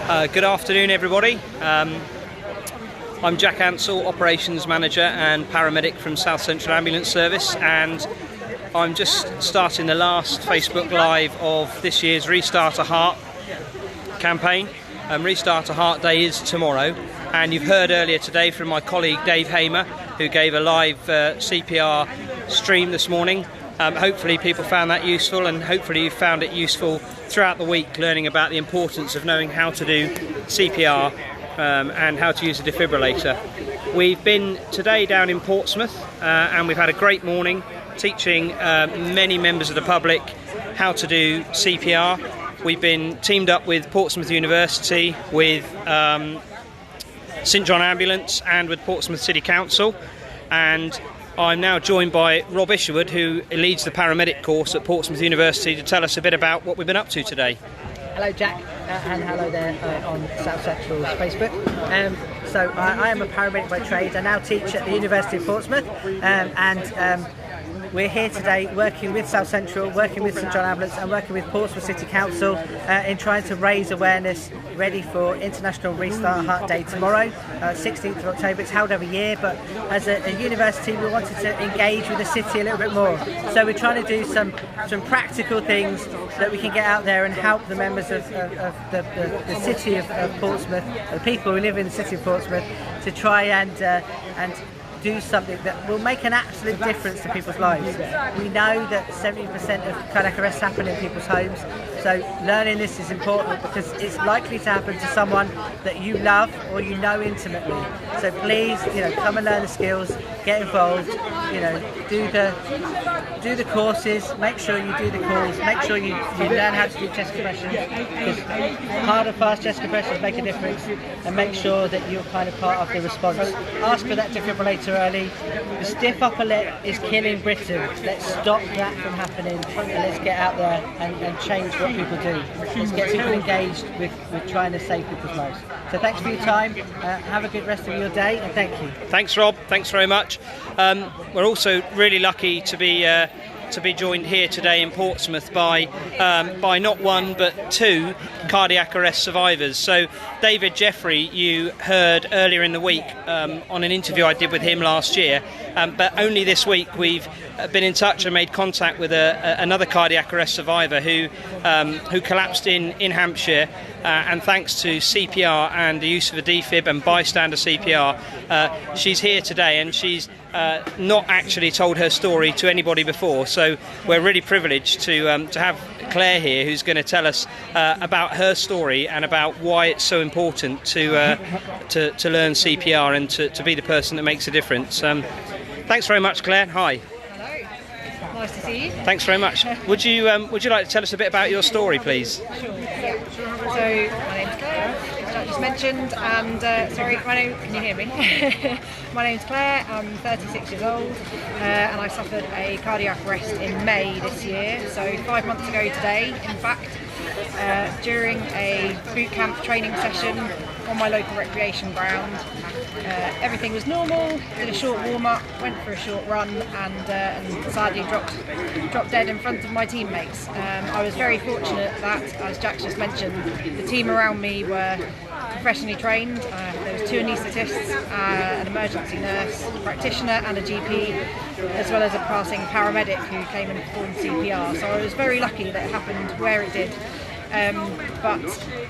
Good afternoon, everybody. I'm Jack Ansell, Operations Manager and Paramedic from South Central Ambulance Service, and I'm just starting the last Facebook Live of this year's Restart a Heart campaign. Restart a Heart Day is tomorrow, and you've heard earlier today from my colleague Dave Hamer, who gave a live CPR stream this morning. Hopefully people found that useful, and hopefully you found it useful throughout the week, learning about the importance of knowing how to do CPR and how to use a defibrillator. We've been today down in Portsmouth and we've had a great morning teaching many members of the public how to do CPR. We've been teamed up with Portsmouth University, with St John Ambulance and with Portsmouth City Council, and I'm now joined by Rob Isherwood, who leads the paramedic course at Portsmouth University, to tell us a bit about what we've been up to today. Hello Jack, and hello there on South Central's Facebook. So I am a paramedic by trade. I now teach at the University of Portsmouth, and we're here today working with South Central, working with St John Ambulance and working with Portsmouth City Council in trying to raise awareness ready for International Restart Heart Day tomorrow, 16th of October. It's held every year, but as a university we wanted to engage with the city a little bit more. So we're trying to do some practical things so that we can get out there and help the members of the city of Portsmouth, the people who live in the city of Portsmouth, to try and do something that will make an absolute difference to people's lives. We know that 70% of cardiac arrests happen in people's homes, so learning this is important because it's likely to happen to someone that you love or you know intimately. So please, come and learn the skills, get involved, do the courses, make sure you do the calls, make sure you learn how to do chest compressions, because hard and fast chest compressions make a difference, and make sure that you're kind of part of the response. Ask for that defibrillator early. The stiff upper lip is killing Britain. Let's stop that from happening, and let's get out there and change what people do. Let's get people engaged with trying to save people's lives. So thanks for your time. Have a good rest of your day, and thank you. Thanks, Rob. Thanks very much. We're also really lucky to be joined here today in Portsmouth by not one but two cardiac arrest survivors. So David Jeffrey, you heard earlier in the week on an interview I did with him last year, but only this week we've been in touch and made contact with another cardiac arrest survivor who collapsed in Hampshire, and thanks to CPR and the use of a defib and bystander CPR, she's here today, and she's not actually told her story to anybody before. So we're really privileged to have Claire here, who's going to tell us about her story and about why it's so important to learn CPR and to be the person that makes a difference. Thanks very much, Claire. Hi. Hello. Nice to see you. Thanks very much. Would you like to tell us a bit about your story, please? Sure. Yeah. So my name's Claire, as Jack just mentioned, and can you hear me? My name's Claire. I'm 36 years old, and I suffered a cardiac arrest in May this year. So 5 months ago today, in fact, during a boot camp training session on my local recreation ground. Everything was normal, did a short warm-up, went for a short run, and sadly dropped dead in front of my teammates. I was very fortunate that, as Jack just mentioned, the team around me were professionally trained. There was two anaesthetists, an emergency nurse, a practitioner and a GP, as well as a passing paramedic who came and performed CPR. So I was very lucky that it happened where it did. But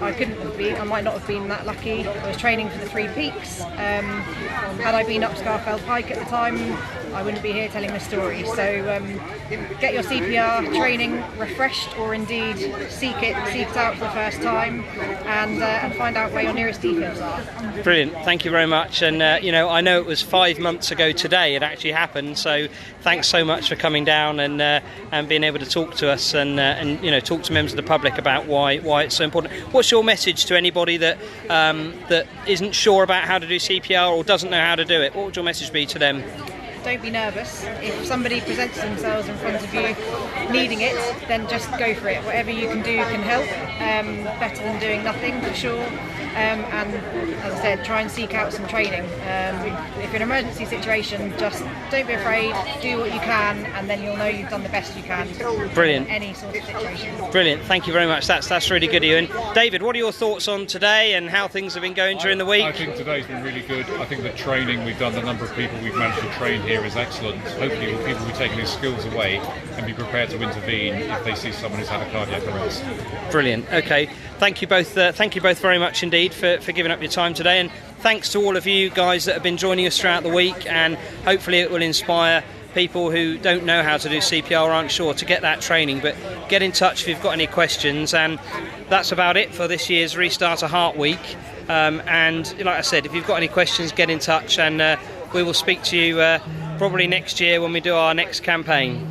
I might not have been that lucky. I was training for the Three Peaks. Had I been up Scarfell Pike at the time, I wouldn't be here telling this story. So get your CPR training refreshed, or indeed seek it out for the first time, and find out where your nearest defibs are. Brilliant, thank you very much. And I know it was 5 months ago today it actually happened, so thanks so much for coming down and being able to talk to us and talk to members of the public about why it's so important. What's your message to anybody that isn't sure about how to do CPR or doesn't know how to do it? What would your message be to them? Don't be nervous. If somebody presents themselves in front of you needing it, then just go for it. Whatever you can do can help. Better than doing nothing, for sure. And as I said, try and seek out some training. If you're in an emergency situation, just don't be afraid, do what you can, and then you'll know you've done the best you can. Brilliant. In any sort of situation. Brilliant, thank you very much. That's really good of you. And David, what are your thoughts on today and how things have been going during the week? I think today's been really good. I think the training we've done, the number of people we've managed to train here is excellent. Hopefully people will be taking these skills away and be prepared to intervene if they see someone who's had a cardiac arrest. Brilliant. Okay, thank you both very much indeed for giving up your time today, and thanks to all of you guys that have been joining us throughout the week, and hopefully it will inspire people who don't know how to do CPR or aren't sure to get that training. But get in touch if you've got any questions, and that's about it for this year's Restart a Heart Week. And like I said, if you've got any questions, get in touch, and we will speak to you probably next year when we do our next campaign.